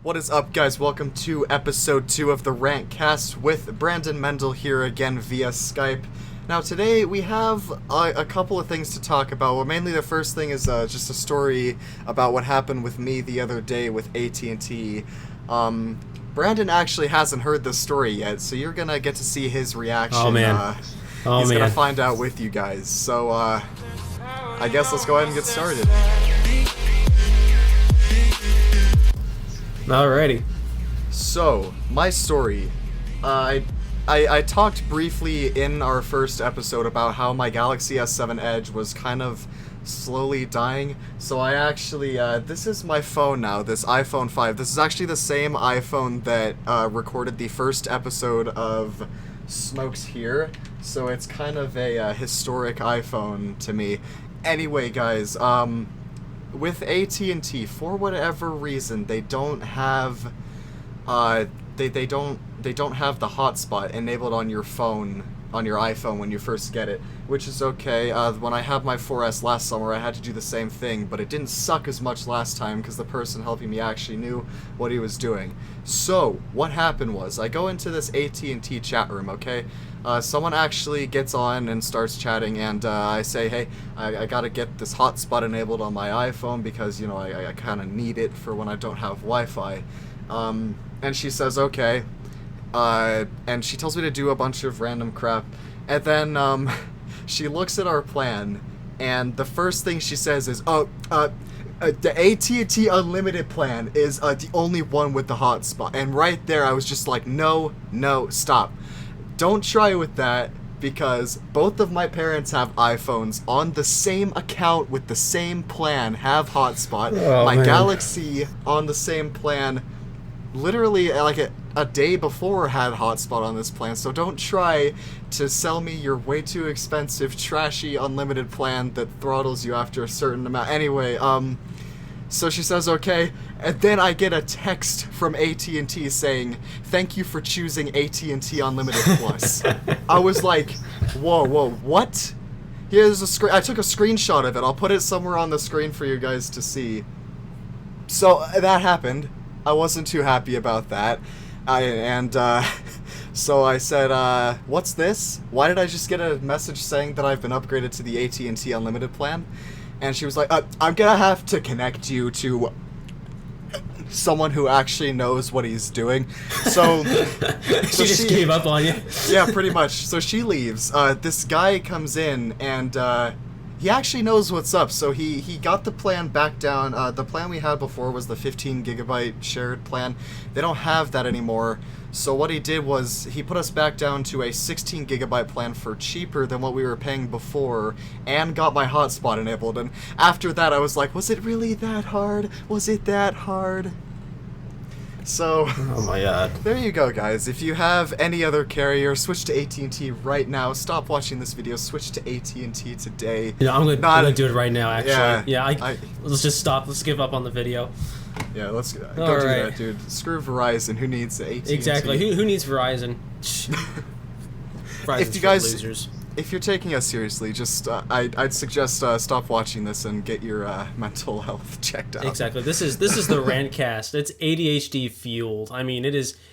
What is up, guys? Welcome to episode 2 of the Rantcast with Brandon Mendel here again via Skype. Now today we have a couple of things to talk about. Well, mainly the first thing is just a story about what happened with me the other day with AT&T. Brandon actually hasn't heard this story yet, so you're gonna get to see his reaction. Oh man. He's gonna find out with you guys. So I guess let's go ahead and get started. Alrighty. So, my story. I talked briefly in our first episode about how my Galaxy S7 Edge was kind of slowly dying. So I actually, this is my phone now, this iPhone 5. This is actually the same iPhone that recorded the first episode of Smokes Here. So it's kind of a historic iPhone to me. Anyway, guys, with AT&T, for whatever reason, they don't have they don't have the hotspot enabled on your phone, on your iPhone when you first get it, which is okay. When I had my 4S last summer, I had to do the same thing, but it didn't suck as much last time because the person helping me actually knew what he was doing. So what happened was, I go into this AT&T chat room, okay? Someone actually gets on and starts chatting, and I say, hey, I gotta get this hotspot enabled on my iPhone because, you know, I kind of need it for when I don't have Wi-Fi. And she says, okay. And she tells me to do a bunch of random crap. And then she looks at our plan, and the first thing she says is, the AT&T Unlimited plan is the only one with the hotspot. And right there, I was just like, no, stop. Don't try with that, because both of my parents have iPhones on the same account with the same plan, have hotspot. My Galaxy on the same plan, literally like a day before, had hotspot on this plan. So don't try to sell me your way too expensive, trashy, unlimited plan that throttles you after a certain amount. Anyway, so she says, okay, and then I get a text from AT&T saying, thank you for choosing AT&T Unlimited Plus. I was like, whoa, what? Here's a screen. I took a screenshot of it. I'll put it somewhere on the screen for you guys to see. So that happened. I wasn't too happy about that. So I said, what's this? Why did I just get a message saying that I've been upgraded to the AT&T Unlimited plan? And she was like, I'm gonna have to connect you to someone who actually knows what he's doing. So, she just gave up on you. Yeah, pretty much. So she leaves. This guy comes in, and he actually knows what's up. So he got the plan back down. The plan we had before was the 15 gigabyte shared plan. They don't have that anymore. So what he did was he put us back down to a 16 gigabyte plan for cheaper than what we were paying before, and got my hotspot enabled. And after that, I was like, was it really that hard? Was it that hard? So, oh my god. There you go, guys. If you have any other carrier, switch to AT&T right now. Stop watching this video. Switch to AT&T today. Yeah, I'm gonna do it right now, actually. Yeah, let's just stop. Let's give up on the video. Yeah, let's don't do that, dude. Screw Verizon. Who needs AT&T? Exactly. Who needs Verizon? If you guys, losers. If you're taking us seriously, just I'd suggest stop watching this and get your mental health checked out. Exactly. This is the Rantcast. It's ADHD fueled. I mean,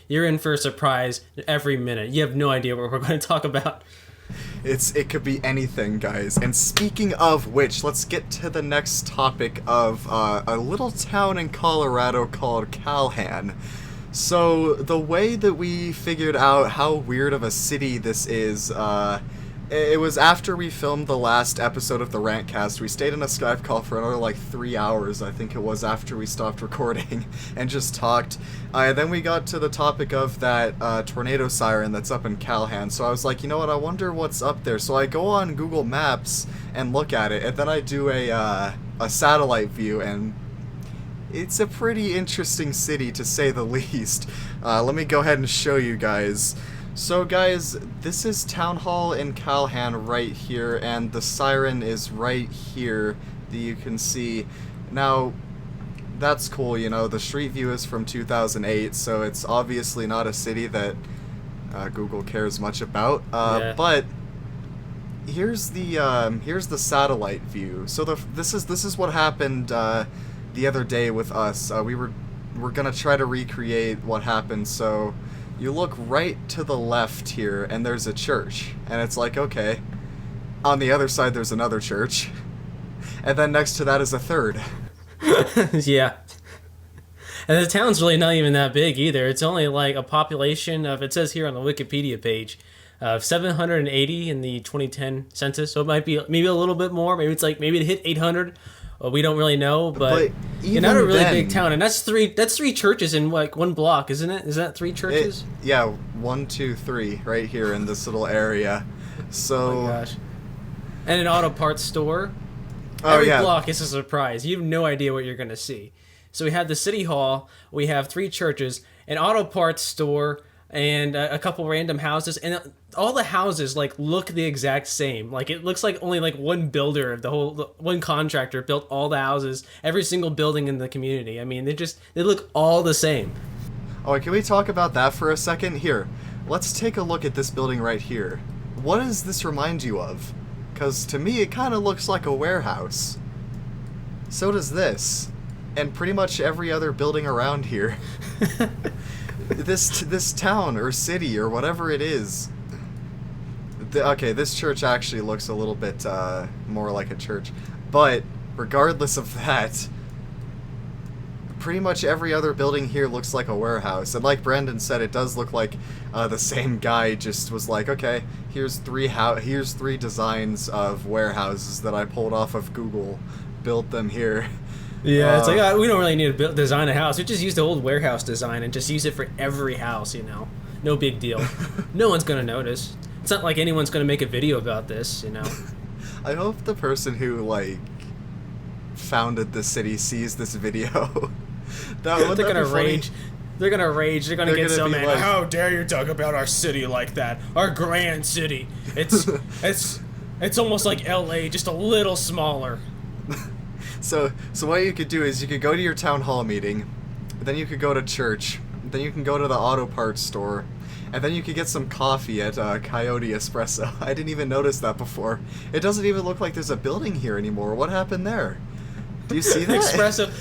you're in for a surprise every minute. You have no idea what we're going to talk about. It could be anything, guys. And speaking of which, let's get to the next topic of a little town in Colorado called Calhan. So the way that we figured out how weird of a city this is, it was after we filmed the last episode of the Rantcast. We stayed in a Skype call for another like 3 hours, I think it was, after we stopped recording, and just talked. Then we got to the topic of that tornado siren that's up in Calhan. So I was like, you know what, I wonder what's up there. So I go on Google Maps and look at it, and then I do a satellite view, and it's a pretty interesting city, to say the least. Let me go ahead and show you guys. So guys, this is Town Hall in Calhan right here, and the siren is right here that you can see. Now, that's cool, you know, the street view is from 2008, so it's obviously not a city that Google cares much about. But here's the satellite view. So this is what happened the other day with us. We were we're gonna try to recreate what happened. So you look right to the left here, and there's a church, and it's like, okay. On the other side, there's another church, and then next to that is a third. Yeah. And the town's really not even that big either. It's only like a population of, it says here on the Wikipedia page, of 780 in the 2010 census. So it might be maybe a little bit more. Maybe it's like, maybe it hit 800. Well, we don't really know, but you're not a really big town. And that's three churches in like one block, isn't it? Is that three churches? Yeah, 1, 2, 3 right here in this little area. So. Oh my gosh. And an auto parts store. Oh, Every yeah. block is a surprise. You have no idea what you're going to see. So we have the city hall, we have 3 churches, an auto parts store, and a couple random houses. And all the houses like look the exact same. Like it looks like only like one builder, one contractor built all the houses, every single building in the community. I mean, they look all the same. Oh, can we talk about that for a second? Here, let's take a look at this building right here. What does this remind you of? Because to me, it kind of looks like a warehouse. So does this. And pretty much every other building around here. This town or city or whatever it is. Okay, this church actually looks a little bit more like a church. But regardless of that, pretty much every other building here looks like a warehouse. And like Brandon said, it does look like the same guy just was like, okay, here's three designs of warehouses that I pulled off of Google, built them here. Yeah, it's like, we don't really need to design a house. We just use the old warehouse design and just use it for every house, you know. No big deal. No one's going to notice. It's not like anyone's going to make a video about this, you know. I hope the person who, like, founded the city sees this video. They're going to rage. They're going to rage. They're going to get so mad. Like, how dare you talk about our city like that? Our grand city. It's almost like LA, just a little smaller. So what you could do is you could go to your town hall meeting, then you could go to church, then you can go to the auto parts store, and then you could get some coffee at Coyote Espresso. I didn't even notice that before. It doesn't even look like there's a building here anymore. What happened there? Do you see that?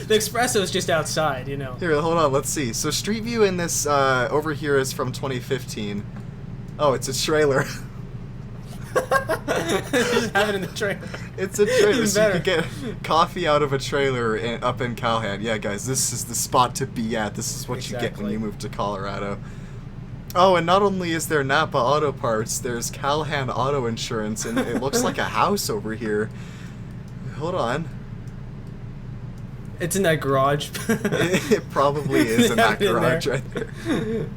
The espresso is just outside, you know. Here, hold on, let's see. So Street View in this over here is from 2015. Oh, it's a trailer. Just have it in the trailer. It's a trailer, so you could get coffee out of a trailer up in Calhan. Yeah, guys, this is the spot to be at. This is what you get when you move to Colorado. Oh, and not only is there Napa Auto Parts, there's Calhan Auto Insurance, and it looks like a house over here. Hold on. It's in that garage. It probably is in that garage right there.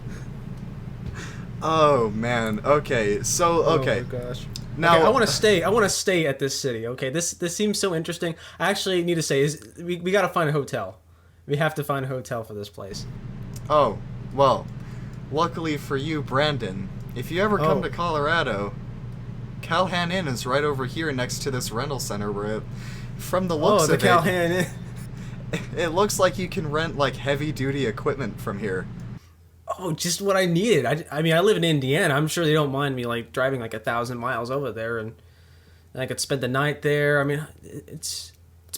Oh man. Okay. So okay. Oh my gosh. Now okay, I want to stay at this city. Okay. This seems so interesting. I actually need to say is we got to find a hotel. We have to find a hotel for this place. Oh, well. Luckily for you, Brandon, if you ever come to Colorado, Calhan Inn is right over here next to this rental center where from the looks of it, Calhan Inn. It looks like you can rent like heavy duty equipment from here. Oh, just what I needed. I mean, I live in Indiana. I'm sure they don't mind me like driving like 1,000 miles over there, and I could spend the night there. I mean, it's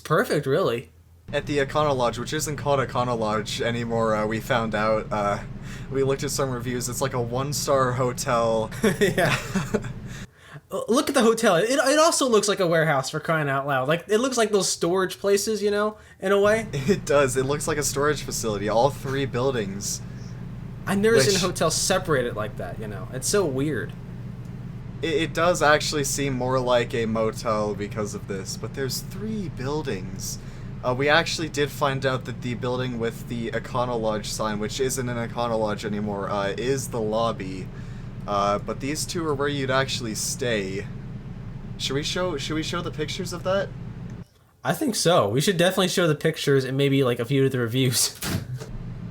perfect, really. At the Econo Lodge, which isn't called Econo Lodge anymore, we found out. We looked at some reviews. It's like a 1-star hotel. Yeah. Look at the hotel. It also looks like a warehouse, for crying out loud. Like it looks like those storage places, you know, in a way. It does. It looks like a storage facility. All 3 buildings. I've never seen a hotel separated like that, you know. It's so weird. It does actually seem more like a motel because of this, but there's 3 buildings. We actually did find out that the building with the Econo Lodge sign, which isn't an Econo Lodge anymore, is the lobby. But these 2 are where you'd actually stay. Should we show the pictures of that? I think so. We should definitely show the pictures and maybe like a few of the reviews.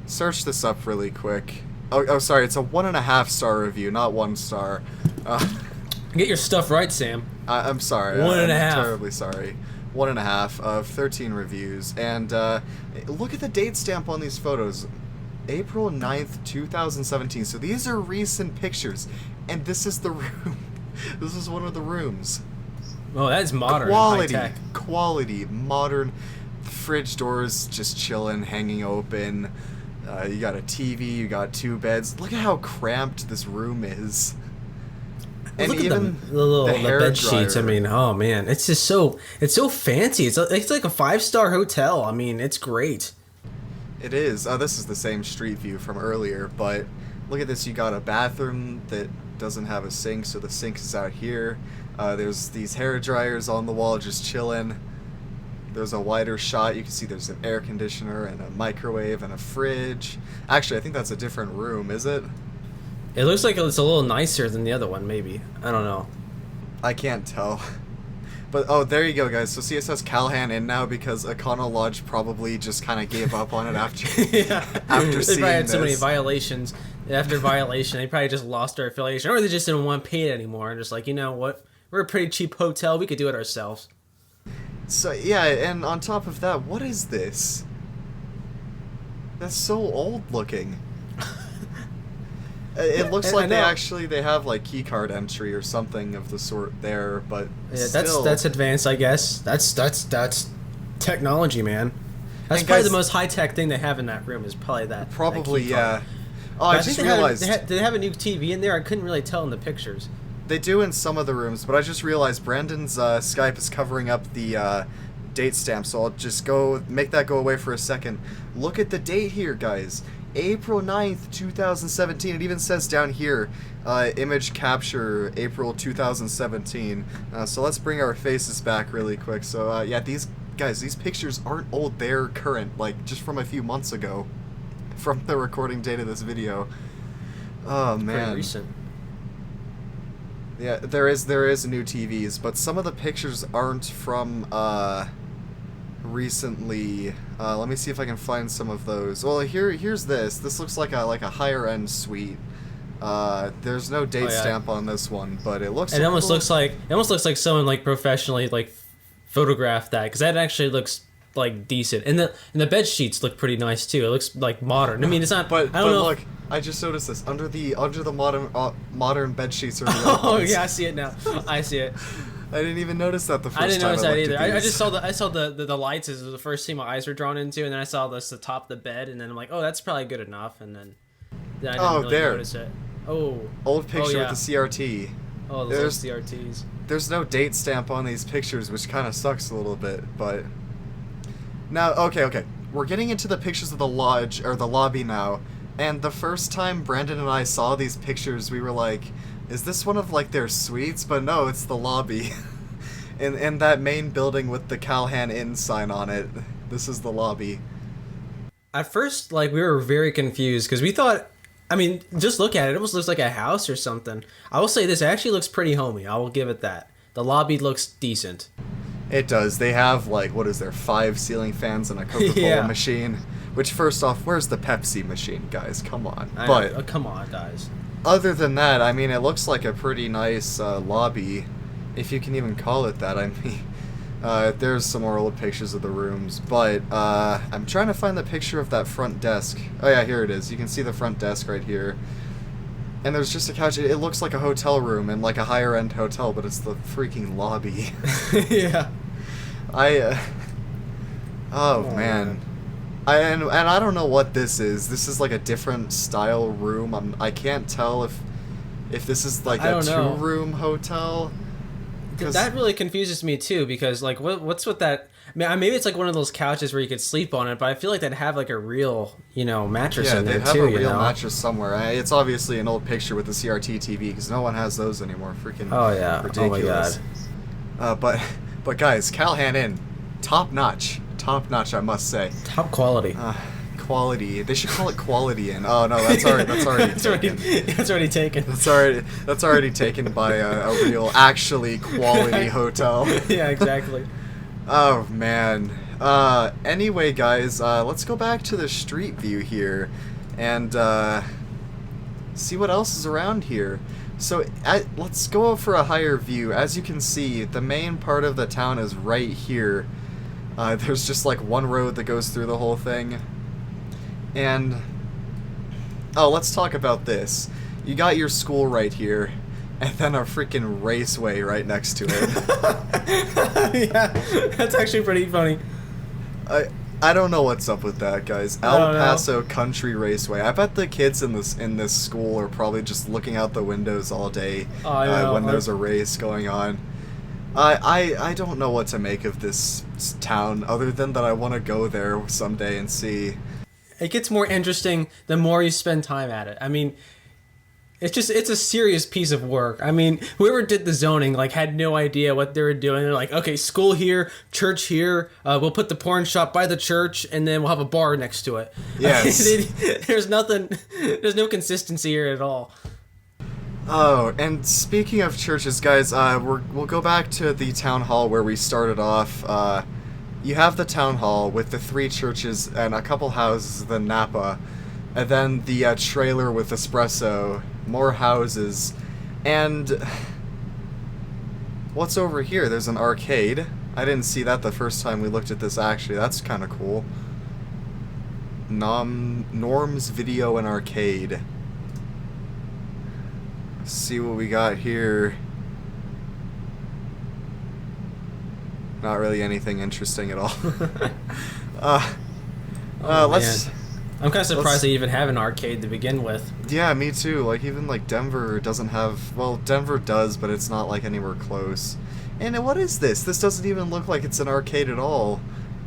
Search this up really quick. Oh, sorry, it's a 1.5-star review, not 1 star. Get your stuff right, Sam. I'm sorry. 1.5. I'm terribly sorry. 1.5 of 13 reviews. And look at the date stamp on these photos. April 9th, 2017. So these are recent pictures. And this is the room. This is one of the rooms. Oh, that's modern. Quality, modern. Fridge doors just chilling, hanging open. You got a TV, you got 2 beds. Look at how cramped this room is. And Look even at the hair bed sheets. I dryer. mean, oh man, it's just so fancy. It's like a 5-star hotel. I mean, it's great. It is. This is the same street view from earlier, but look at this. You got a bathroom that doesn't have a sink, so the sink is out here. There's these hair dryers on the wall just chilling. There's a wider shot. You can see there's an air conditioner and a microwave and a fridge. Actually, I think that's a different room, is it? It looks like it's a little nicer than the other one, maybe. I don't know. I can't tell. But, oh, there you go, guys. So see, it says Calhan in now because Econolodge probably just kind of gave up on it after, Yeah. after They seeing probably had this. so many violations. After violation, they probably just lost their affiliation, or they just didn't want to pay it anymore, and just like, you know what? We're a pretty cheap hotel. We could do it ourselves. So, yeah, and on top of that, what is this? That's so old looking. It looks I like know. they have like keycard entry or something of the sort there, but Yeah, still. that's advanced, I guess. That's technology, man. That's And probably guys- the most high tech thing they have in that room. Is probably that. Probably, that key yeah. card. Oh, I But just think they realized did they have a new TV in there? I couldn't really tell in the pictures. they do in some of the rooms, but I just realized Brandon's Skype is covering up the date stamp, so I'll just make that go away for a second. Look at the date here, guys. April 9th, 2017. It even says down here, image capture, April 2017. So let's bring our faces back really quick. So, yeah, these pictures aren't old. They're current, like, just from a few months ago, from the recording date of this video. Oh, man. Pretty recent. Yeah, there is new TVs, but some of the pictures aren't from recently. Let me see if I can find some of those. Well, here's this. This looks like a higher end suite. There's no date stamp on this one, but it looks. It almost looks like someone like professionally like photographed that, because that actually looks like decent. And the bed sheets look pretty nice too. It looks like modern. I mean, it's not. But I don't know. look, I just noticed this under the modern bed sheets are. The old Oh ones. yeah, I see it now. I see it. I didn't even notice that the first I didn't time notice I that looked either. at I these. just saw the lights as the first thing my eyes were drawn into, and then I saw the top of the bed, and then I'm like, oh, that's probably good enough, and then I didn't really there. notice it. Oh. Old picture yeah. with the CRT. Oh, those CRTs. There's no date stamp on these pictures, which kind of sucks a little bit, but... Now, okay. We're getting into the pictures of the lodge, or the lobby now, and the first time Brandon and I saw these pictures, we were like, is this one of, like, their suites? But no, it's the lobby. in that main building with the Calhan Inn sign on it. This is the lobby. At first, like, we were very confused, because we thought... I mean, just look at it. It almost looks like a house or something. I will say this. It actually looks pretty homey. I will give it that. The lobby looks decent. It does. They have, like, what is there, 5 ceiling fans and a Coca-Cola Yeah. machine. Which, first off, where's the Pepsi machine, guys? Come on. But come on, guys. Other than that, I mean, it looks like a pretty nice lobby, if you can even call it that. I mean, there's some more old pictures of the rooms, but I'm trying to find the picture of that front desk. Oh yeah, here it is. You can see the front desk right here. And there's just a couch. It looks like a hotel room and like a higher end hotel, but it's the freaking lobby. Yeah. Oh man. And I don't know what this is. This is like a different style room. I can't tell if this is like a 2-room hotel. That really confuses me too, because like what's with that? I mean, maybe it's like one of those couches where you could sleep on it, but I feel like they'd have like a real, mattress in there too. Yeah, they have a real mattress somewhere. It's obviously an old picture with the CRT TV because no one has those anymore. Freaking ridiculous. Oh my god. But guys, Calhan Inn, top notch, I must say. Top quality. Quality. They should call it Quality Inn. Oh no, that's already taken. That's already taken. That's already taken by a real, actually quality hotel. Yeah, exactly. Oh man. Anyway, guys, let's go back to the street view here, and see what else is around here. So let's go for a higher view. As you can see, the main part of the town is right here. There's just like one road that goes through the whole thing. And, oh, let's talk about this. You got your school right here, and then a freaking raceway right next to it. Yeah, that's actually pretty funny. I don't know what's up with that, guys. El Paso Country Raceway. I bet the kids in this school are probably just looking out the windows all day when there's a race going on. I don't know what to make of this town, other than that I want to go there someday and see. It gets more interesting the more you spend time at it. I mean, it's a serious piece of work. I mean, whoever did the zoning had no idea what they were doing. They're like, okay, school here, church here. We'll put the porn shop by the church, and then we'll have a bar next to it. Yes. There's nothing. There's no consistency here at all. Oh, and speaking of churches, guys, we'll go back to the town hall where we started off. You have the town hall with the 3 churches and a couple houses, then Napa, and then the trailer with espresso, more houses, and what's over here? There's an arcade. I didn't see that the first time we looked at this, actually. That's kind of cool. Norm's Video and Arcade. Let's see what we got here. Not really anything interesting at all. Let's... I'm kind of surprised they even have an arcade to begin with. Yeah, me too. Even Denver doesn't have... Well, Denver does, but it's not anywhere close. And what is this? This doesn't even look like it's an arcade at all.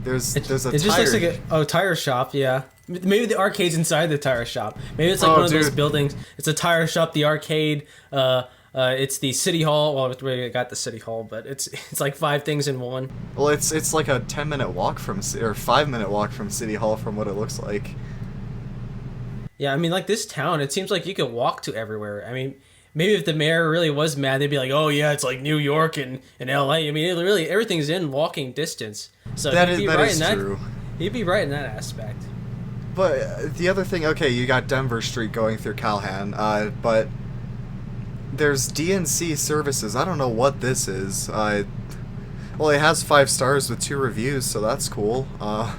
There's a tire... It just looks like a tire shop, yeah. Maybe the arcade's inside the tire shop. Maybe it's one of those buildings. It's a tire shop, the arcade, it's the city hall. Well, we got the city hall, but it's 5 things in one. Well, it's like a 10-minute walk from... or 5-minute walk from City Hall from what it looks like. Yeah, I mean, this town, it seems like you could walk to everywhere. I mean, maybe if the mayor really was mad, they'd be like, oh yeah, it's like New York and LA. I mean, really, everything's in walking distance. So that is true. He'd be right in that aspect. But the other thing, okay, you got Denver Street going through Calhan, but there's DNC services. I don't know what this is. Well, it has 5 stars with 2 reviews, so that's cool. Oh,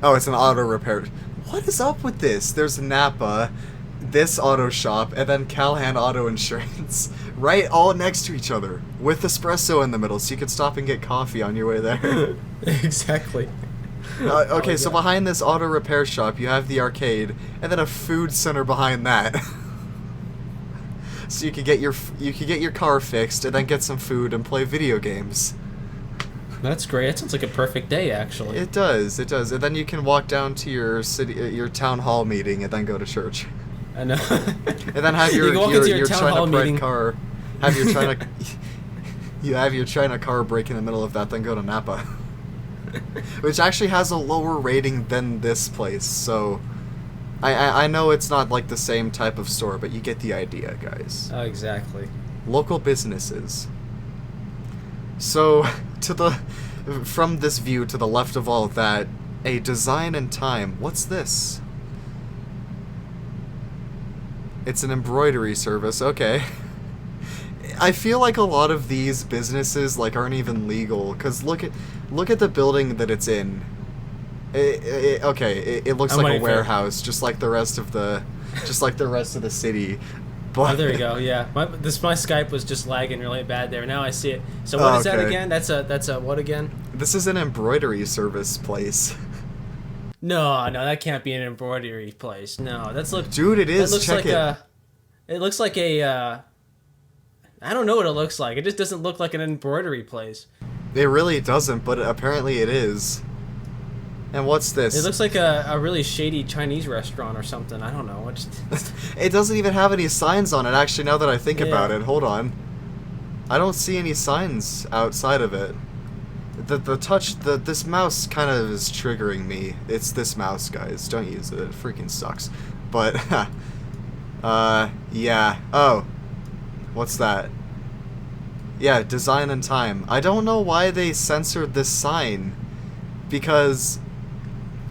it's an auto repair. What is up with this? There's Napa, this auto shop, and then Calhan Auto Insurance, right all next to each other, with espresso in the middle, so you could stop and get coffee on your way there. Exactly. Okay, so behind this auto repair shop, you have the arcade, and then a food center behind that. So you could get your car fixed, and then get some food and play video games. That's great. That sounds like a perfect day, actually. It does. And then you can walk down to your town hall meeting, and then go to church. I know. And then have your China Pride car. Have your China. You have your China car break in the middle of that, then go to Napa. Which actually has a lower rating than this place, so I know it's not the same type of store, but you get the idea, guys. Oh, exactly. Local businesses. So, from this view to the left of all of that, a design and time. What's this? It's an embroidery service, okay. I feel like a lot of these businesses aren't even legal, because look at the building that it's in. It looks like a warehouse, just like the rest of the city. But oh, there you go. Yeah, my Skype was just lagging really bad there. Now I see it. So what is that again? That's a what again? This is an embroidery service place. No, that can't be an embroidery place. No, Dude, it is. Check it. It looks like a. I don't know what it looks like. It just doesn't look like an embroidery place. It really doesn't, but apparently it is. And what's this? It looks like a really shady Chinese restaurant or something. I don't know. It doesn't even have any signs on it, actually, now that I think about it. Hold on. I don't see any signs outside of it. This mouse kind of is triggering me. It's this mouse, guys. Don't use it. It freaking sucks. But, yeah. Oh. What's that? Yeah, design and time. I don't know why they censored this sign. Because,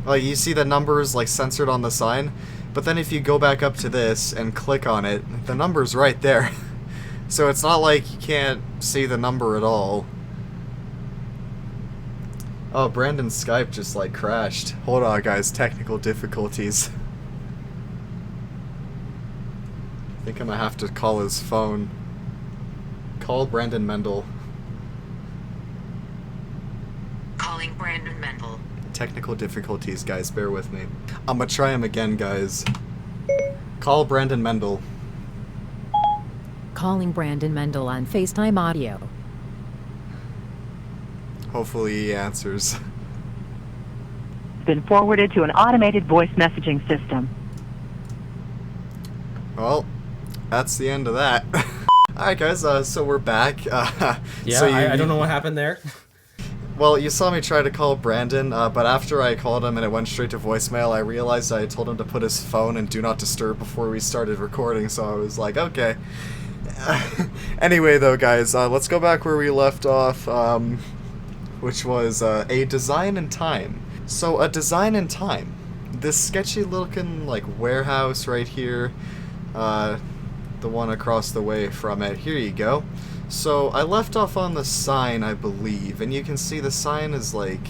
you see the numbers, censored on the sign. But then if you go back up to this and click on it, the number's right there. So it's not like you can't see the number at all. Oh, Brandon's Skype just, crashed. Hold on, guys. Technical difficulties. I think I'm gonna have to call his phone. Call Brandon Mendel. Calling Brandon Mendel. technical difficulties, guys. Bear with me. I'm gonna try him again, guys. Call Brandon Mendel. Calling Brandon Mendel on FaceTime audio. Hopefully he answers. Been forwarded to an automated voice messaging system. Well, that's the end of that. Alright guys, so we're back. Yeah, so I don't know what happened there. Well, you saw me try to call Brandon, but after I called him and it went straight to voicemail, I realized I told him to put his phone in Do Not Disturb before we started recording, so I was like, okay. Anyway though guys, let's go back where we left off, which was a design in time. So, a design in time. This sketchy looking, like, warehouse right here, the one across the way from it, here you go. So, I left off on the sign, I believe, and you can see the sign is, like,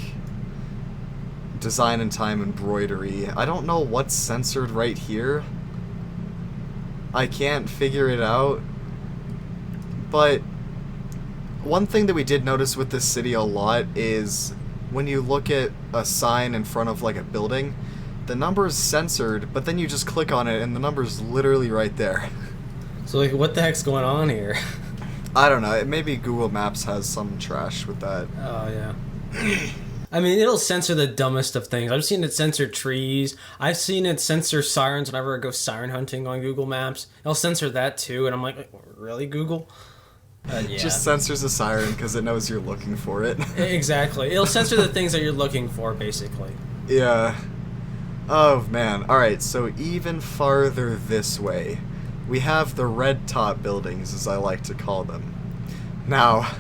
design in time embroidery. I don't know what's censored right here. I can't figure it out. But one thing that we did notice with this city a lot is when you look at a sign in front of like a building, the number is censored, but then you just click on it and the number's literally right there. So like, what the heck's going on here? I don't know. Maybe Google Maps has some trash with that. Oh yeah. I mean, it'll censor the dumbest of things. I've seen it censor trees. I've seen it censor sirens whenever I go siren hunting on Google Maps. It'll censor that too, and I'm like, really, Google? Yeah. Just censors a siren because it knows you're looking for it. Exactly. It'll censor the things that you're looking for, basically. Yeah. Oh, man. Alright, so even farther this way, we have the red top buildings, as I like to call them. Now,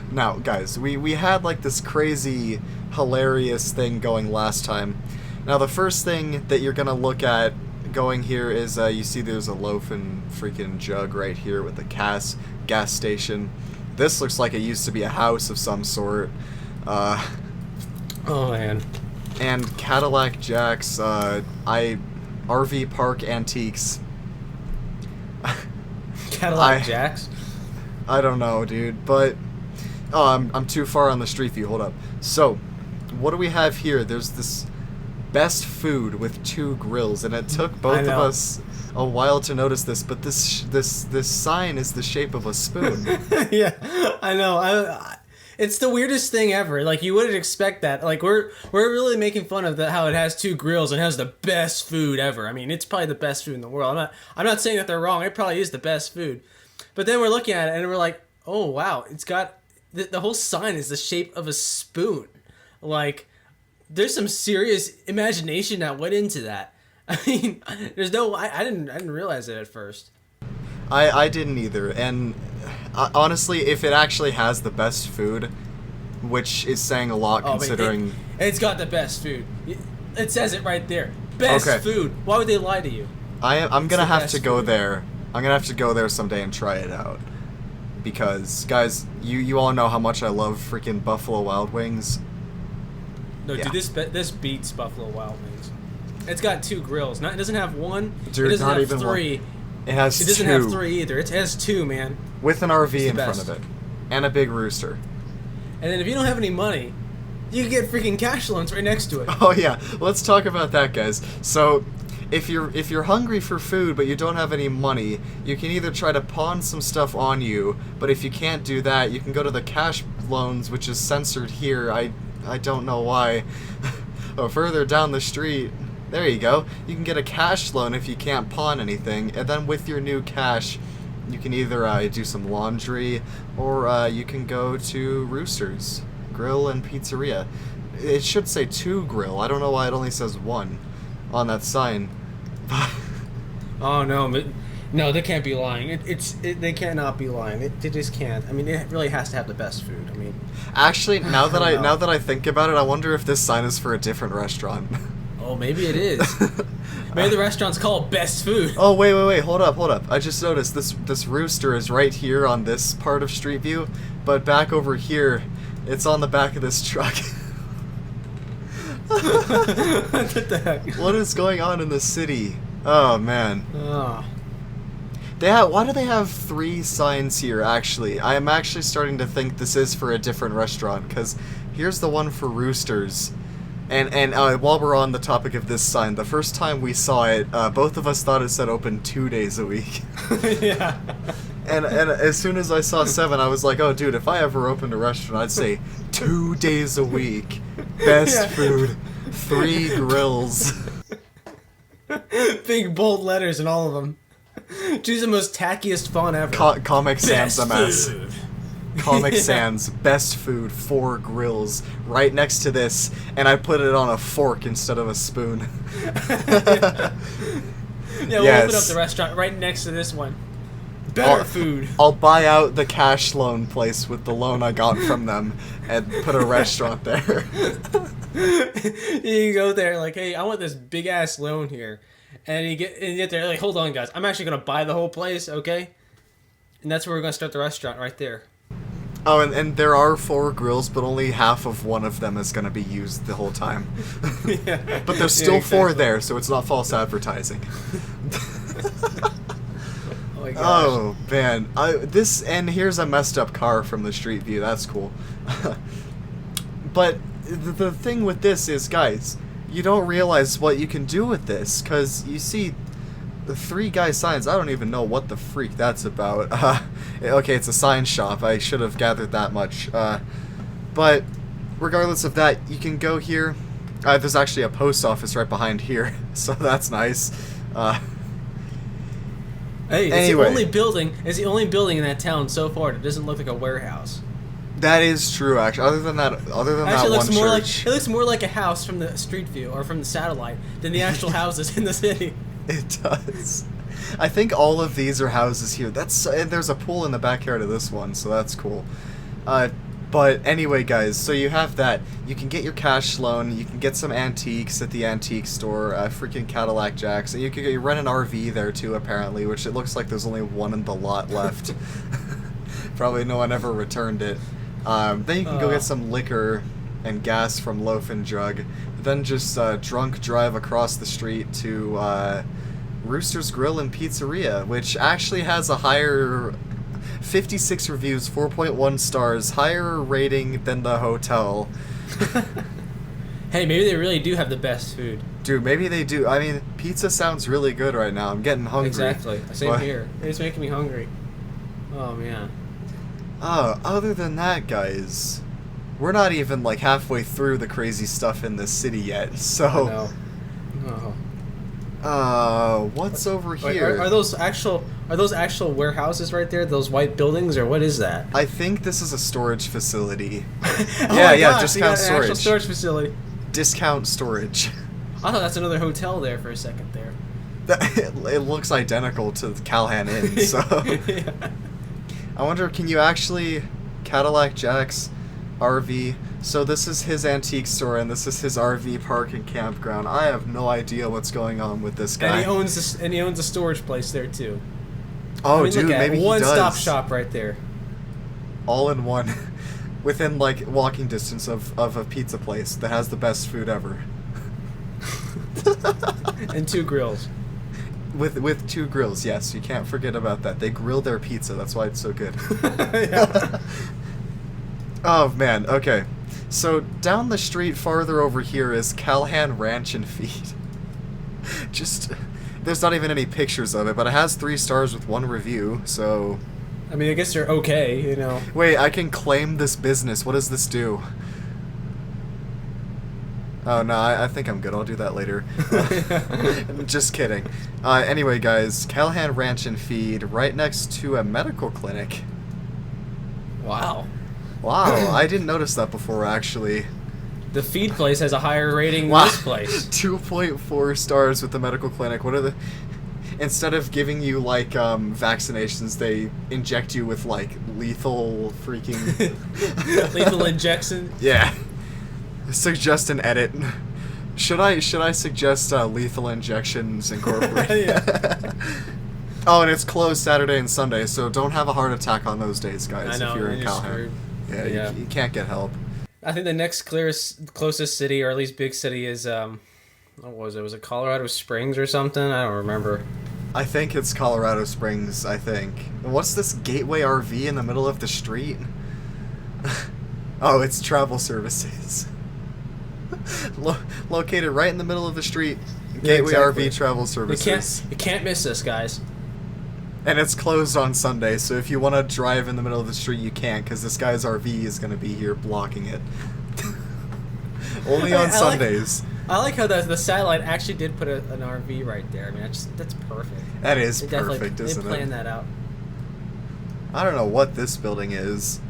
guys, we had, like, this crazy, hilarious thing going last time. Now, the first thing that you're gonna look at going here is, you see there's a loaf and freaking jug right here with a gas station. This looks like it used to be a house of some sort. Oh, man. And Cadillac Jack's, RV Park Antiques. Cadillac Jacks? I don't know, dude, but... Oh, I'm too far on the street view, hold up. So, what do we have here? There's this best food with 2 grills, and it took both of us a while to notice this, but this sign is the shape of a spoon. Yeah, I know. It's the weirdest thing ever. Like, you wouldn't expect that. Like, we're really making fun of how it has 2 grills and has the best food ever. I mean, it's probably the best food in the world. I'm not saying that they're wrong. It probably is the best food. But then we're looking at it and we're like, oh wow, it's got the whole sign is the shape of a spoon. Like, there's some serious imagination that went into that. I mean, there's no. I didn't realize it at first. I didn't either, and honestly, if it actually has the best food, which is saying a lot considering... It's got the best food. It says it right there. Best food. Why would they lie to you? I'm gonna have to go there. I'm gonna have to go there someday and try it out. Because, guys, you all know how much I love freaking Buffalo Wild Wings. No, Yeah. dude, this beats Buffalo Wild Wings. It's got 2 grills. It doesn't have 1. Dude, it doesn't not have even 3. one. It has 2. It doesn't have 3 either. It has 2, man. With an RV It's the in front best. of it. And a big rooster. And then if you don't have any money, you can get freaking cash loans right next to it. Oh yeah, let's talk about that, guys. So, if you're hungry for food but you don't have any money, you can either try to pawn some stuff on you, but if you can't do that, you can go to the cash loans, which is censored here. I don't know why. Oh, further down the street, there you go. You can get a cash loan if you can't pawn anything, and then with your new cash, you can either do some laundry, or you can go to Rooster's Grill and Pizzeria. It should say 2 grill. I don't know why it only says 1 on that sign. Oh no, no, they can't be lying. They cannot be lying. They just can't. I mean, it really has to have the best food. I mean, actually, now that I think about it, I wonder if this sign is for a different restaurant. oh, maybe it is. Maybe the restaurant's called Best Food. Oh wait, hold up. I just noticed this rooster is right here on this part of Street View, but back over here, it's on the back of this truck. What the heck? What is going on in the city? Oh man. Oh. Why do they have 3 signs here, actually? I am actually starting to think this is for a different restaurant, because here's the one for Roosters. And while we're on the topic of this sign, the first time we saw it, both of us thought it said open 2 days a week. Yeah. And as soon as I saw 7, I was like, oh, dude, if I ever opened a restaurant, I'd say 2 days a week. Best food. 3 grills. Big bold letters in all of them. Choose the most tackiest font ever. Comic Sans Best MS. food. Comic Yeah. Sans, best food, 4 grills, right next to this, and I put it on a fork instead of a spoon. Yeah, we'll Yes. open up the restaurant right next to this one. Better food. I'll buy out the cash loan place with the loan I got from them and put a restaurant there. You go there like, hey, I want this big ass loan here, and you get there like, hold on, guys, I'm actually gonna buy the whole place, okay? And that's where we're gonna start the restaurant right there. Oh, and there are 4 grills, but only half of one of them is going to be used the whole time. Yeah. But there's still 4 exactly. there, so it's not false advertising. Oh my gosh. Oh, man. And here's a messed up car from the street view. That's cool. But the thing with this is, guys, you don't realize what you can do with this, because you see the 3 guy signs. I don't even know what the freak that's about. Okay, it's a sign shop. I should have gathered that much. But regardless of that, you can go here. There's actually a post office right behind here, so that's nice. Hey, it's Anyway. the only building. It's the only building in that town so far that doesn't look like a warehouse. That is true, actually. Other than that Actually, one more church, it looks more like a house from the street view or from the satellite than the actual houses in the city. it does. I think all of these are houses here. And there's a pool in the backyard of this one, so that's cool. But anyway, guys, so you have that. You can get your cash loan. You can get some antiques at the antique store. Freaking Cadillac Jacks. And you rent an RV there too, apparently, which it looks like there's only one in the lot left. Probably no one ever returned it. Then you can go get some liquor and gas from Loaf and Jug. Then just drunk drive across the street to Rooster's Grill and Pizzeria, which actually has a higher 56 reviews, 4.1 stars, higher rating than the hotel. Hey, maybe they really do have the best food. Dude, maybe they do. I mean, pizza sounds really good right now. I'm getting hungry. Exactly. Same But- here. It's making me hungry. Oh man. Other than that, guys, we're not even like halfway through the crazy stuff in this city yet. So, No. Oh. what's over Wait, here? are those actual warehouses right there? Those white buildings, or what is that? I think this is a storage facility. Oh Yeah, my yeah, gosh, discount you got an actual storage. storage facility. Discount storage. I thought that's another hotel there for a second there. It looks identical to the Calhan Inn, so... Yeah. I wonder, can you actually... Cadillac Jack's RV... So this is his antique store, and this is his RV park and campground. I have no idea what's going on with this guy. And he owns a storage place there too. Oh, I mean, dude, look at maybe it. he does. One-stop shop right there. All in one. Within, like, walking distance of a pizza place that has the best food ever. And 2 grills. With 2 grills, yes. You can't forget about that. They grill their pizza. That's why it's so good. Yeah. Oh, man. Okay. So, down the street farther over here is Calhan Ranch and Feed. Just... There's not even any pictures of it, but it has 3 stars with 1 review, so... I mean, I guess they're okay, you know. Wait, I can claim this business. What does this do? Oh, no, I think I'm good. I'll do that later. Just kidding. Anyway, guys, Calhan Ranch and Feed, right next to a medical clinic. Wow. Wow, I didn't notice that before, actually. The feed place has a higher rating Wow. than this place. 2.4 stars with the medical clinic. What are the... Instead of giving you, like, vaccinations, they inject you with, like, lethal freaking... Lethal injection. Yeah. Suggest an edit. Should I suggest Lethal Injections Incorporated? Yeah. Oh, and it's closed Saturday and Sunday, so don't have a heart attack on those days, guys, I know, if you're in you're Calhan. screwed. Yeah, Yeah. You can't get help. I think the next closest city, or at least big city, is what was it? Was it Colorado Springs or something? I don't remember. I think it's Colorado Springs, I think. What's this Gateway RV in the middle of the street? Oh, it's travel services. Located right in the middle of the street. Yeah, Gateway exactly. RV Travel Services. You can't miss this, guys. And it's closed on Sunday, so if you want to drive in the middle of the street, you can't, because this guy's RV is going to be here blocking it. Only on Sundays. I like how the satellite actually did put an RV right there. I mean, that's perfect. That is They perfect, isn't They it? planned that out. I don't know what this building is.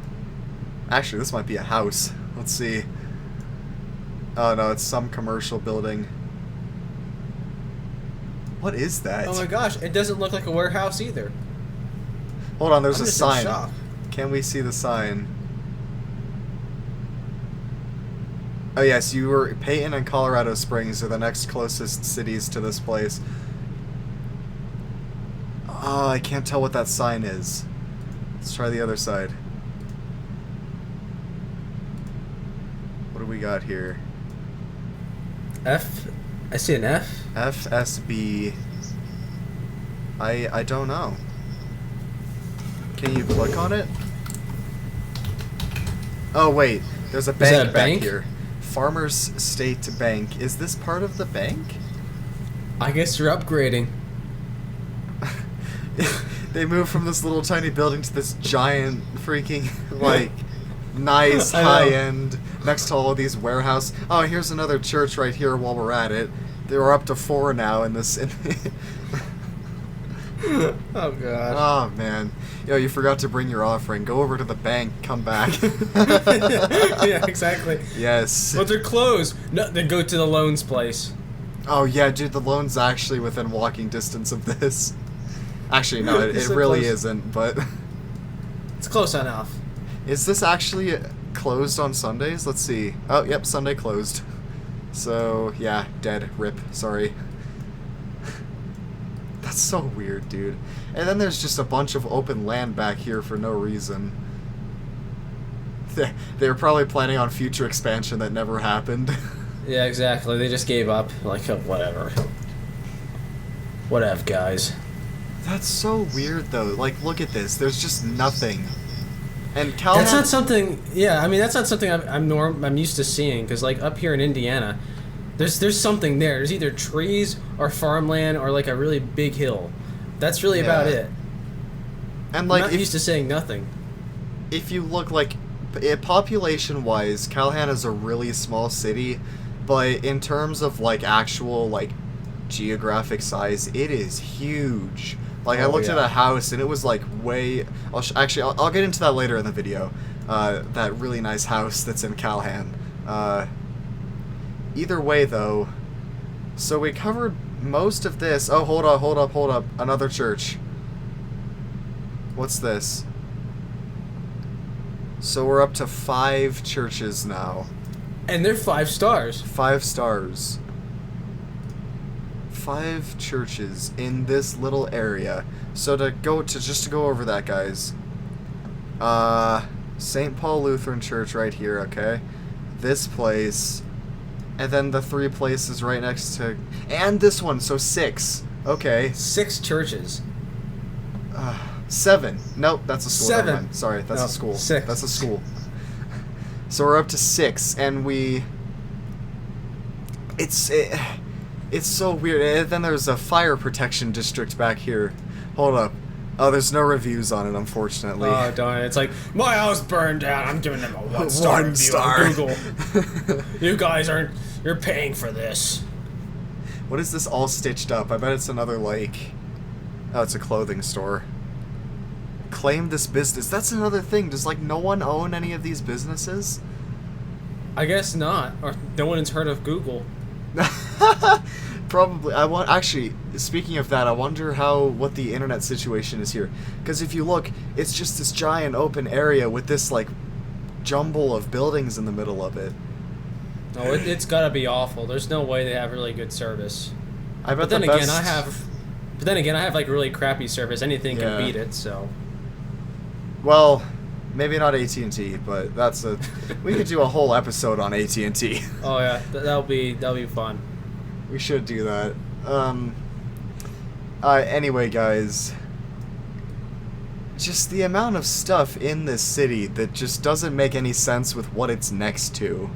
Actually, this might be a house. Let's see. Oh no, it's some commercial building. What is that? Oh my gosh, it doesn't look like a warehouse either. Hold on, there's I'm a just in sign. shock. Can we see the sign? Oh yes, Peyton and Colorado Springs are the next closest cities to this place. Oh, I can't tell what that sign is. Let's try the other side. What do we got here? F. I see an F. FSB. I don't know. Can you click on it? Oh wait, there's a that bank a back bank? here. Farmers State Bank. Is this part of the bank? I guess you're upgrading. They moved from this little tiny building to this giant freaking like nice I know. high end next to all of these warehouse. Oh, here's another church right here while we're at it. They were up to 4 now in this. Oh god. Oh man, yo, you forgot to bring your offering. Go over to the bank, come back. Yeah, exactly. Yes. But they're closed. No, then go to the loans place. Oh yeah, dude, the loan's actually within walking distance of this. Actually, no, it So really close. isn't. But It's close enough. is this actually closed on Sundays? Let's see. Oh, yep, Sunday closed. So yeah, dead. Rip. Sorry. That's so weird, dude. And then there's just a bunch of open land back here for no reason. They were probably planning on future expansion that never happened. Yeah, exactly. They just gave up. Like, whatever. Whatever, guys. That's so weird, though. Like, look at this. There's just nothing. And Calhan... That's not something. Yeah, I mean that's not something I'm used to seeing because like up here in Indiana, there's something there. There's either trees or farmland or like a really big hill. That's really about it. And like, I'm not used to saying nothing. if you look like population-wise, Calhan is a really small city, but in terms of like actual like geographic size, it is huge. Like, I Oh, looked at yeah. a house and it was like way. I'll get into that later in the video. That really nice house that's in Calhan. Either way, though, so we covered most of this. Oh, hold up! Another church. What's this? So we're up to 5 churches now. And they're 5 stars. 5 stars. 5 churches in this little area. So to go over that, guys. St. Paul Lutheran Church right here, okay? This place, and then the 3 places right next to, and this one, so 6. Okay. 6 churches. 7. Nope, that's a school. 7. Never mind. Sorry, that's No, a school. 6. That's a school. So we're up to 6, and it's so weird. And then there's a fire protection district back here. Hold up. Oh, there's no reviews on it, unfortunately. Oh darn it! It's like my house burned down. I'm giving them a 1-star One review star. on Google. You guys aren't. You're paying for this. What is this all stitched up? I bet it's another, like... Oh, it's a clothing store. Claim this business. That's another thing. Does, like, no one own any of these businesses? I guess not. Or no one has heard of Google. Probably. Actually, speaking of that, I wonder what the internet situation is here. Because if you look, it's just this giant open area with this, like, jumble of buildings in the middle of it. No, it's gotta be awful. There's no way they have really good service. I bet But then the again, best... I have like really crappy service. Anything Yeah. can beat it. So. Well, maybe not AT&T, but we could do a whole episode on AT&T. Oh yeah, that'll be fun. We should do that. Anyway, guys, just the amount of stuff in this city that just doesn't make any sense with what it's next to.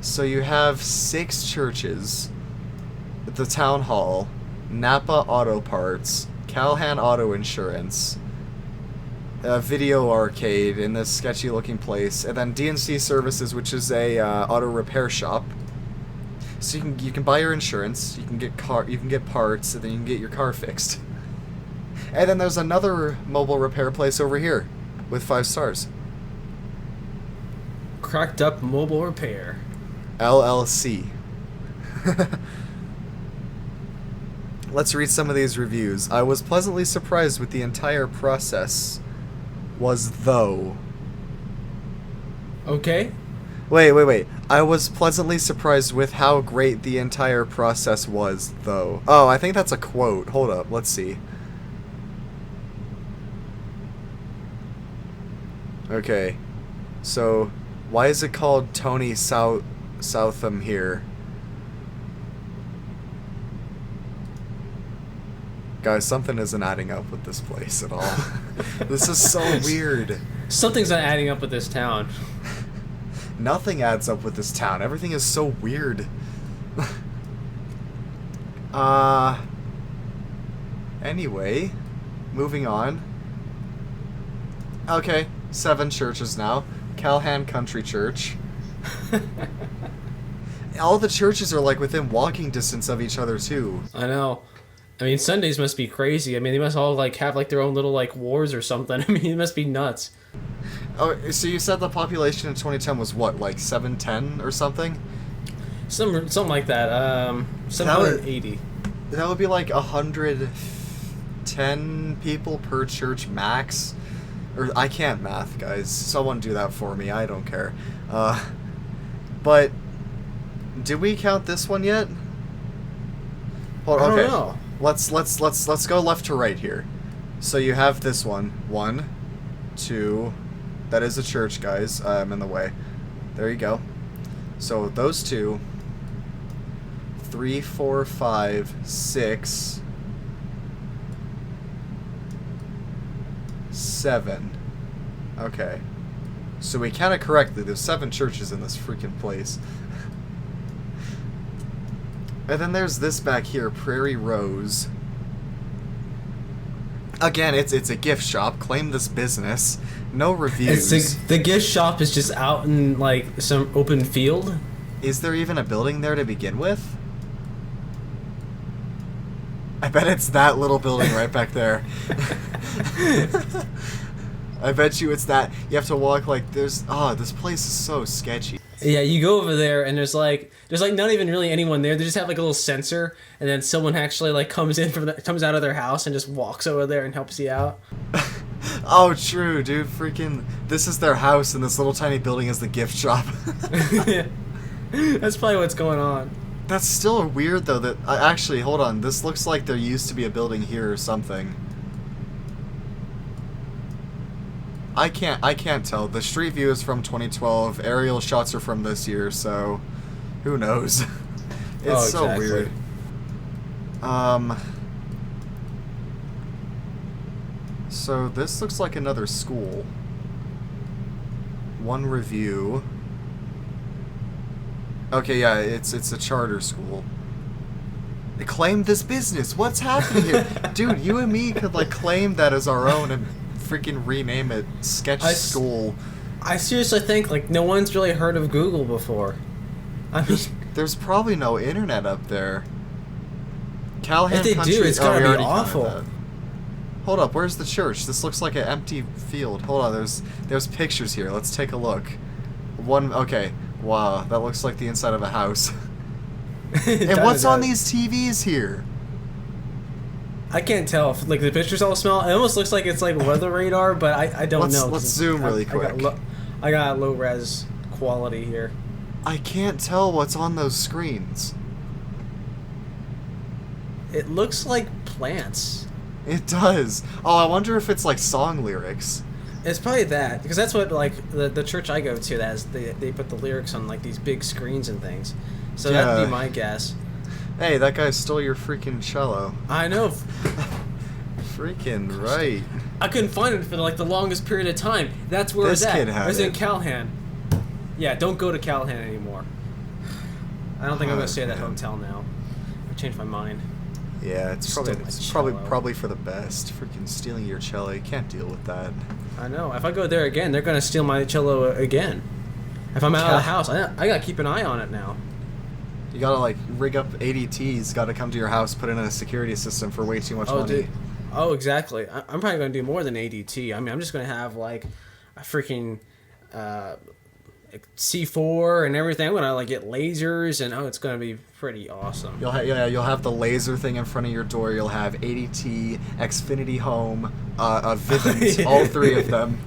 So you have 6 churches, the town hall, Napa Auto Parts, Calhan Auto Insurance, a video arcade in this sketchy looking place, and then DNC Services, which is a auto repair shop. So you can buy your insurance, you can get parts, and then you can get your car fixed. And then there's another mobile repair place over here with 5 stars. Cracked Up Mobile Repair. LLC. Let's read some of these reviews. I was pleasantly surprised with the entire process. Was though. Okay. Wait. I was pleasantly surprised with how great the entire process was, though. Oh, I think that's a quote. Hold up, let's see. Okay. So, why is it called Tony Southam here? Guys, something isn't adding up with this place at all. This is so weird. Something's not adding up with this town. Nothing adds up with this town. Everything is so weird. Anyway, moving on. Okay, 7 churches now. Calhan Country Church. All the churches are like within walking distance of each other too. I know. I mean, Sundays must be crazy. I mean, they must all like have like their own little like wars or something. I mean, it must be nuts. Oh, so you said the population in 2010 was what, like 710 or something? Something like that. 780. That would be like 110 people per church max. Or I can't math, guys. Someone do that for me. I don't care. But did we count this one yet? Hold on, I okay. don't know. Let's go left to right here. So you have this one. 1, 2. That is a church, guys. I'm in the way. There you go. So those 2. 3, 4, 5, 6, 7. Okay. So we counted correctly. There's 7 churches in this freaking place. And then there's this back here, Prairie Rose. Again, it's a gift shop. Claim this business. No reviews. The gift shop is just out in like some open field. Is there even a building there to begin with? I bet it's that little building right back there. I bet you it's that. You have to walk like this place is so sketchy. Yeah, you go over there and there's like not even really anyone there. They just have like a little sensor, and then someone actually like comes out of their house and just walks over there and helps you out. Oh, true, dude. Freaking, this is their house, and this little tiny building is the gift shop. Yeah. That's probably what's going on. That's still weird, though. That actually, hold on. This looks like there used to be a building here or something. I can't tell. The street view is from 2012. Aerial shots are from this year, so who knows? It's so weird. So this looks like another school. 1 review. Okay, yeah, it's a charter school. Claim this business. What's happening here? Dude, you and me could like claim that as our own and freaking rename it Sketch School. I seriously think like no one's really heard of Google before. I mean, there's probably no internet up there. Calhan if they Country, do, it's gotta be already awful. Hold up, where's the church? This looks like an empty field. Hold on, there's pictures here. Let's take a look. Okay. Wow, that looks like the inside of a house. And what's on these TVs here? I can't tell if like the pictures all smell. It almost looks like it's like weather radar, but I don't know. Let's zoom really quick. I got low res quality here. I can't tell what's on those screens. It looks like plants. It does. Oh, I wonder if it's like song lyrics. It's probably that, because that's what like the church I go to, that is they put the lyrics on like these big screens and things. So Yeah. that'd be my guess. Hey, that guy stole your freaking cello. I know. Freaking right. I couldn't find it for like the longest period of time. That's where This it was kid at. had I was in it. Calhan. Yeah, don't go to Calhan anymore. I don't think I'm gonna stay at that man. hotel now. I changed my mind. Yeah, it's Steal probably my it's cello. probably for the best. Freaking stealing your cello, you can't deal with that. I know. If I go there again, they're gonna steal my cello again. If I'm out of the house, I gotta keep an eye on it now. You gotta like rig up ADTs. Gotta come to your house, put in a security system for way too much money. Dude. Oh, exactly. I'm probably gonna do more than ADT. I mean, I'm just gonna have like a freaking C4 and everything. I'm gonna like get lasers, and it's gonna be pretty awesome. You'll have the laser thing in front of your door. You'll have ADT, Xfinity Home, Vivint, Yeah. all three of them.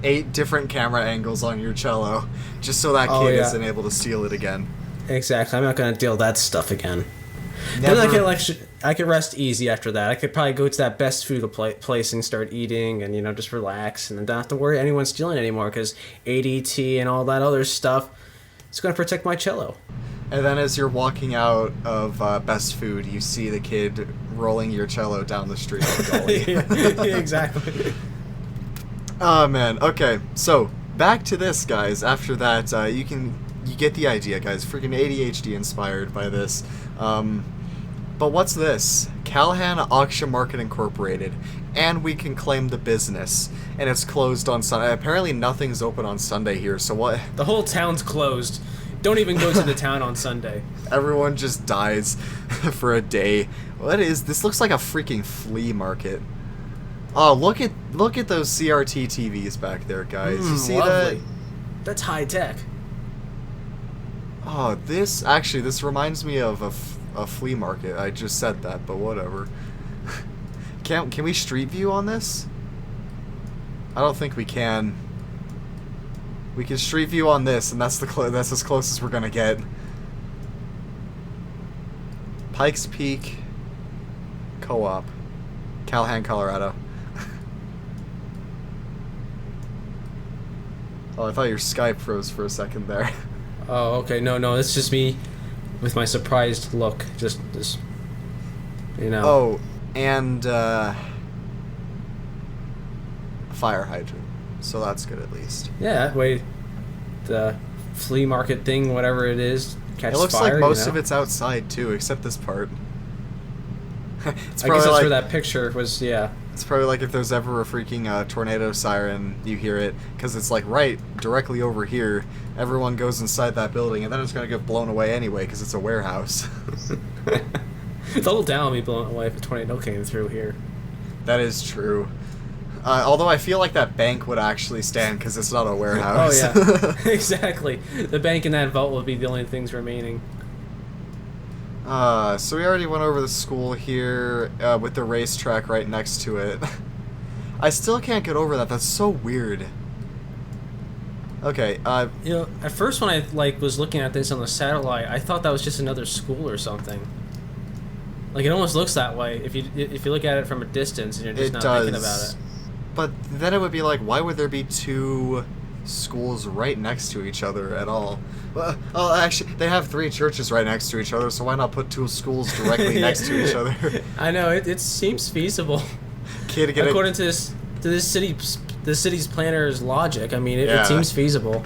8 different camera angles on your cello, just so that kid isn't able to steal it again. Exactly. I'm not gonna deal with that stuff again. Never. Then I could rest easy after that. I could probably go to that best food place and start eating, and just relax, and then don't have to worry anyone stealing anymore because ADT and all that other stuff. It's gonna protect my cello. And then as you're walking out of Best Food, you see the kid rolling your cello down the street on the gully. Yeah, exactly. Oh man. Okay, so back to this, guys. After that, you get the idea, guys. Freaking ADHD inspired by this. But what's this? Calhan Auction Market Incorporated, and we can claim the business. And it's closed on Sunday. Apparently, nothing's open on Sunday here. So what? The whole town's closed. Don't even go to the town on Sunday. Everyone just dies for a day. What is this? Looks like a freaking flea market. Oh, look at those CRT TVs back there, guys. You see lovely. that? That's high tech. Oh, this reminds me of a flea market. I just said that, but whatever. Can we street view on this? I don't think we can. We can street view on this, and that's as close as we're gonna get. Pikes Peak Co-op, Calhan, Colorado. Oh, I thought your Skype froze for a second there. Oh, okay. No, it's just me with my surprised look. Just Oh, and fire hydrant. So that's good at least. Yeah, that way the flea market thing, whatever it is, catches fire. It looks like most of it's outside too, except this part. I guess that's where that picture was. Yeah. It's probably like if there's ever a freaking tornado siren, you hear it, because it's like right directly over here. Everyone goes inside that building, and then it's gonna get blown away anyway, because it's a warehouse. The whole town will be blown away if a tornado came through here. That is true. Although I feel like that bank would actually stand, because it's not a warehouse. Oh yeah, exactly. The bank and that vault will be the only things remaining. So we already went over the school here, with the racetrack right next to it. I still can't get over that. That's so weird. Okay, at first when I was looking at this on the satellite, I thought that was just another school or something. Like it almost looks that way if you look at it from a distance and you're just not thinking about it. But then it would be like, why would there be 2 schools right next to each other at all? Well, actually, they have 3 churches right next to each other, so why not put 2 schools directly next to each other? I know it seems feasible. According to this city's planner's logic, I mean, it seems feasible.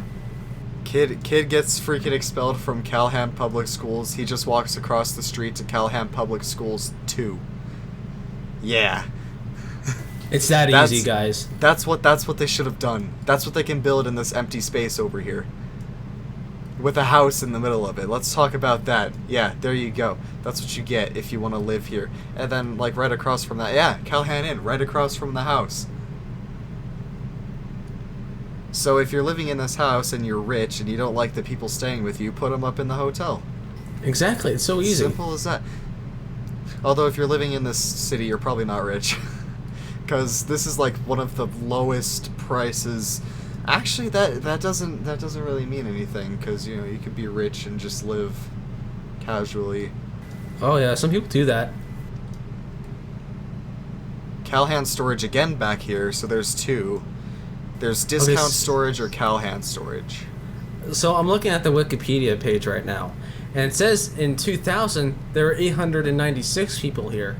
Kid gets freaking expelled from Calhan Public Schools. He just walks across the street to Calhan Public Schools 2. Yeah. It's that easy, guys. That's what they should have done. That's what they can build in this empty space over here. With a house in the middle of it. Let's talk about that. Yeah, there you go. That's what you get if you want to live here. And then, like, right across from that, yeah, Calhan Inn, right across from the house. So if you're living in this house and you're rich and you don't like the people staying with you, put them up in the hotel. Exactly, it's so easy. Simple as that. Although if you're living in this city, you're probably not rich. Because this is like one of the lowest prices. Actually, that doesn't really mean anything, because you could be rich and just live casually. Oh yeah, some people do that. Calhan storage again back here, so there's 2. There's discount storage or Calhan storage. So I'm looking at the Wikipedia page right now, and it says in 2000 there were 896 people here.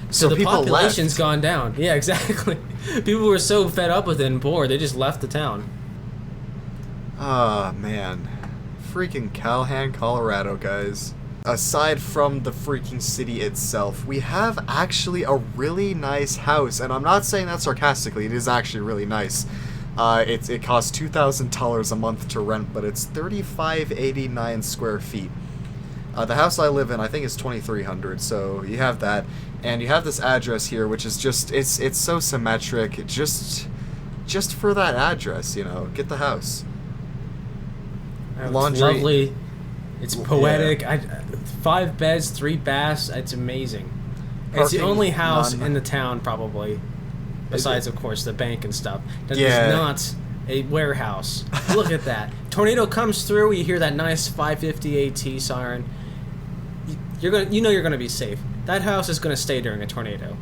So the population's gone down. Yeah, exactly. People were so fed up with it and bored, they just left the town. Ah, man. freaking Calhan, Colorado, guys. Aside from the freaking city itself, we have actually a really nice house, and I'm not saying that sarcastically, it is actually really nice. It costs $2,000 a month to rent, but it's 3,589 square feet. The house I live in, I think, is 2,300, so you have that. And you have this address here, which is just, it's so symmetric, just for that address, you know, get the house. It's Laundry. lovely. It's poetic. Yeah. 5 beds, 3 baths. It's amazing. It's the Parking, only house none. in the town, probably, besides, of course, the bank and stuff, that Yeah. is not a warehouse. Look at that. Tornado comes through, you hear that nice 550 AT siren. You're gonna be safe. That house is gonna stay during a tornado.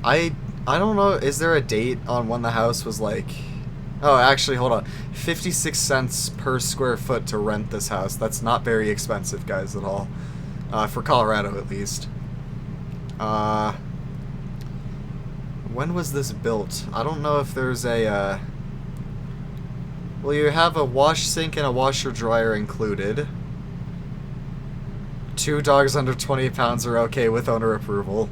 I don't know, is there a date on when the house was like... Oh, actually, hold on. 56 cents per square foot to rent this house. That's not very expensive, guys, at all. For Colorado, at least. When was this built? I don't know if there's a, Well, you have a wash sink and a washer-dryer included. 2 dogs under 20 pounds are okay with owner approval.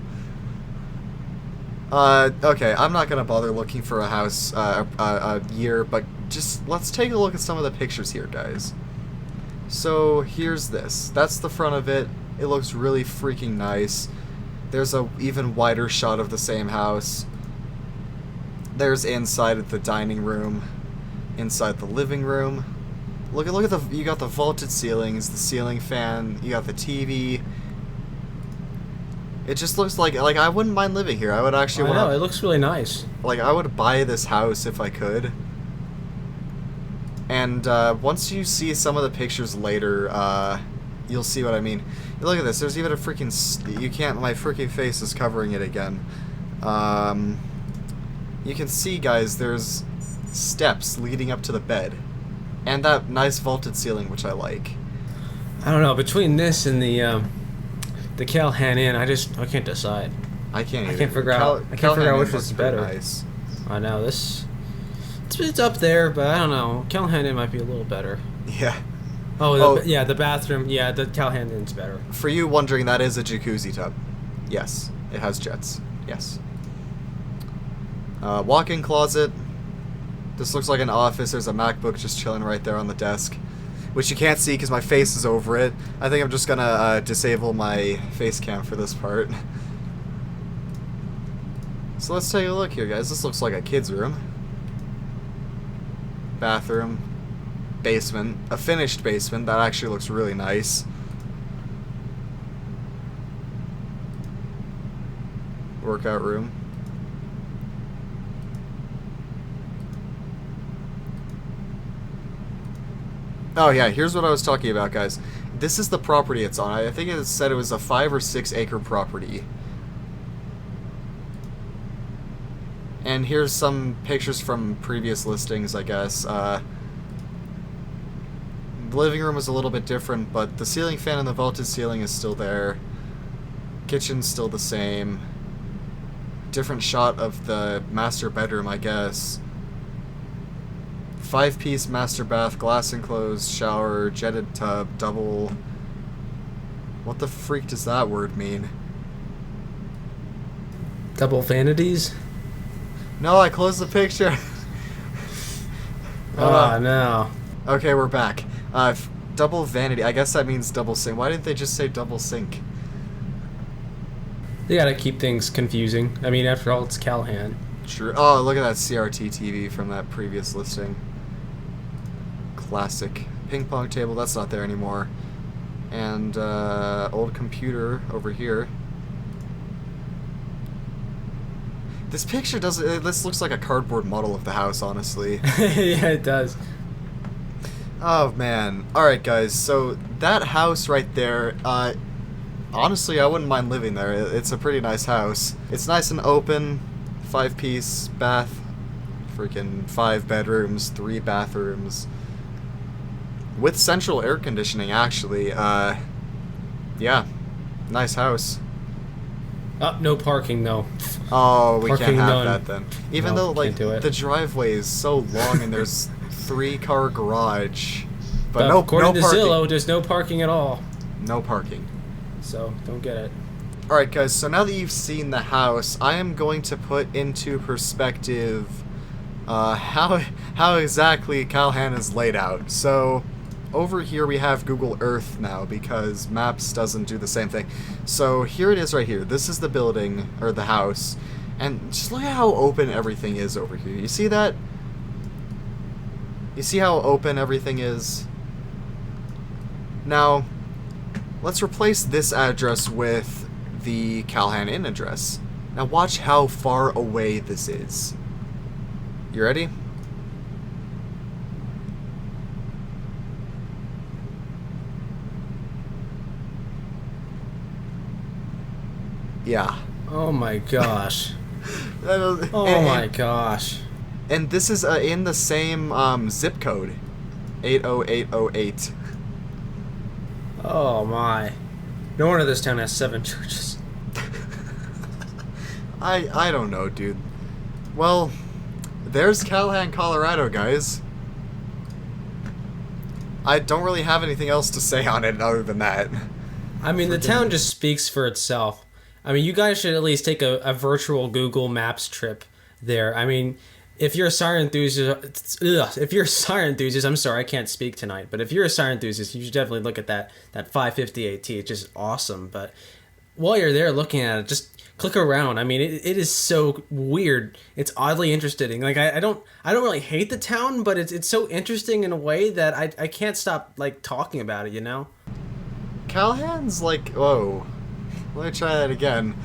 Okay, I'm not gonna bother looking for a house, a year, but just let's take a look at some of the pictures here, guys. So, here's this. That's the front of it. It looks really freaking nice. There's a even wider shot of the same house. There's inside of the dining room, inside the living room. Look at the, you got the vaulted ceilings, the ceiling fan, you got the TV. It just looks like I wouldn't mind living here. I would actually I know, want it looks really nice. like, I would buy this house if I could. And once you see some of the pictures later, you'll see what I mean. Look at this. There's even a freaking... You can't... My freaking face is covering it again. You can see, guys, there's steps leading up to the bed. And that nice vaulted ceiling, which I like. I don't know, between this and the Calhan Inn, I can't decide. I can't I can't figure out which is better. Nice. I know, it's up there, but I don't know. Calhan Inn might be a little better. Yeah. Yeah, the bathroom. Yeah, the Calhan Inn's better. For you wondering, that is a jacuzzi tub. Yes, it has jets. Yes. Walk-in closet. This looks like an office. There's a MacBook just chilling right there on the desk, which you can't see because my face is over it. I think I'm just gonna disable my face cam for this part. So let's take a look here, guys. This looks like a kid's room. Bathroom. Basement. A finished basement. That actually looks really nice. Workout room. Oh yeah, here's what I was talking about, guys. This is the property it's on. I think it said it was a 5 or 6 acre property. And here's some pictures from previous listings, I guess. The living room is a little bit different, but the ceiling fan and the vaulted ceiling is still there. Kitchen's still the same. Different shot of the master bedroom, I guess. 5-piece master bath, glass enclosed, shower, jetted tub, double... What the freak does that word mean? Double vanities? No, I closed the picture. Oh, no. Okay, we're back. Double vanity. I guess that means double sink. Why didn't they just say double sink? They gotta keep things confusing. I mean, after all, it's Calhan. True. Oh, look at that CRT TV from that previous listing. Classic. Ping pong table, that's not there anymore. And, old computer over here. This picture doesn't... This looks like a cardboard model of the house, honestly. Yeah, it does. Oh, man. Alright, guys, so that house right there, honestly, I wouldn't mind living there. It's a pretty nice house. It's nice and open. 5-piece bath. Freaking 5 bedrooms, 3 bathrooms. With central air conditioning, actually. Yeah. Nice house. No parking, though. Oh, we Parking can't have none. that then. Even No, though, like, can't do it. the driveway is so long and there's 3-car garage. But no, according no to parking. Zillow, there's no parking at all. No parking. So don't get it. Alright guys, so now that you've seen the house, I am going to put into perspective how exactly Calhan is laid out. So over here we have Google Earth now because Maps doesn't do the same thing. So here it is right here. This is the building, or the house. And just look at how open everything is over here. You see that? You see how open everything is? Now, let's replace this address with the Calhan Inn address. Now watch how far away this is. You ready? Yeah. Oh my gosh. Oh My gosh. And this is in the same zip code, 80808. Oh my. No wonder this town has 7 churches. I don't know, dude. Well, there's Calhan, Colorado, guys. I don't really have anything else to say on it other than that. I mean, the town just speaks for itself. I mean, you guys should at least take a virtual Google Maps trip there. I mean, if you're a siren enthusiast, I'm sorry, I can't speak tonight. But if you're a siren enthusiast, you should definitely look at that 550 AT. It's just awesome. But while you're there looking at it, just click around. I mean, it is so weird. It's oddly interesting. Like I don't really hate the town, but it's so interesting in a way that I can't stop like talking about it. You know? Calhan's like, whoa. Let me try that again.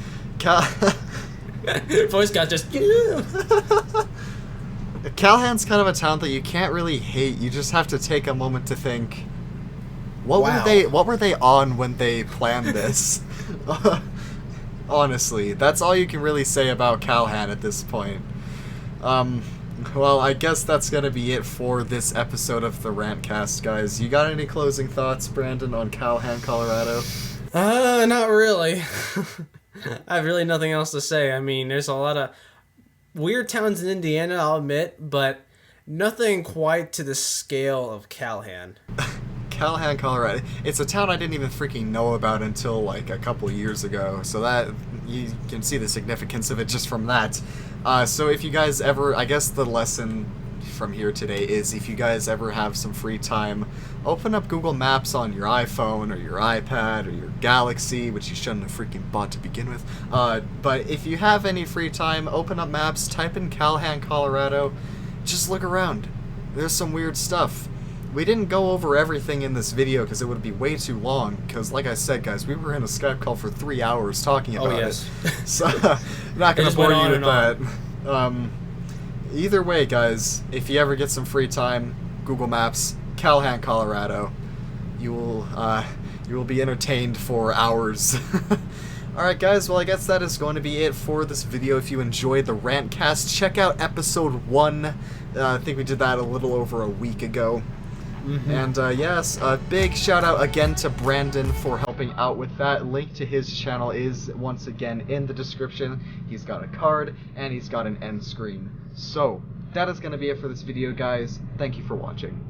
Voice got just. Calhan's kind of a town that you can't really hate. You just have to take a moment to think. What were they on when they planned this? Honestly, that's all you can really say about Calhan at this point. Well, I guess that's gonna be it for this episode of the Rantcast, guys. You got any closing thoughts, Brandon, on Calhan, Colorado? Not really. I have really nothing else to say. I mean, there's a lot of weird towns in Indiana, I'll admit, but nothing quite to the scale of Calhan. Calhan, Colorado. It's a town I didn't even freaking know about until like a couple years ago, so that you can see the significance of it just from that. So if you guys ever, I guess the lesson from here today is if you guys ever have some free time, open up Google Maps on your iPhone or your iPad or your Galaxy, which you shouldn't have freaking bought to begin with. But if you have any free time, open up Maps, type in Calhan, Colorado, just look around. There's some weird stuff. We didn't go over everything in this video because it would be way too long, because like I said, guys, we were in a Skype call for 3 hours talking about it. So not going to bore you with that. Either way, guys, if you ever get some free time, Google Maps, Calhan, Colorado, you will be entertained for hours. Alright guys, well I guess that is going to be it for this video. If you enjoyed the Rantcast, check out episode 1. I think we did that a little over a week ago. And yes, a big shout out again to Brandon for helping out with that. Link to his channel is once again in the description. He's got a card and he's got an end screen. So that is going to be it for this video, guys. Thank you for watching.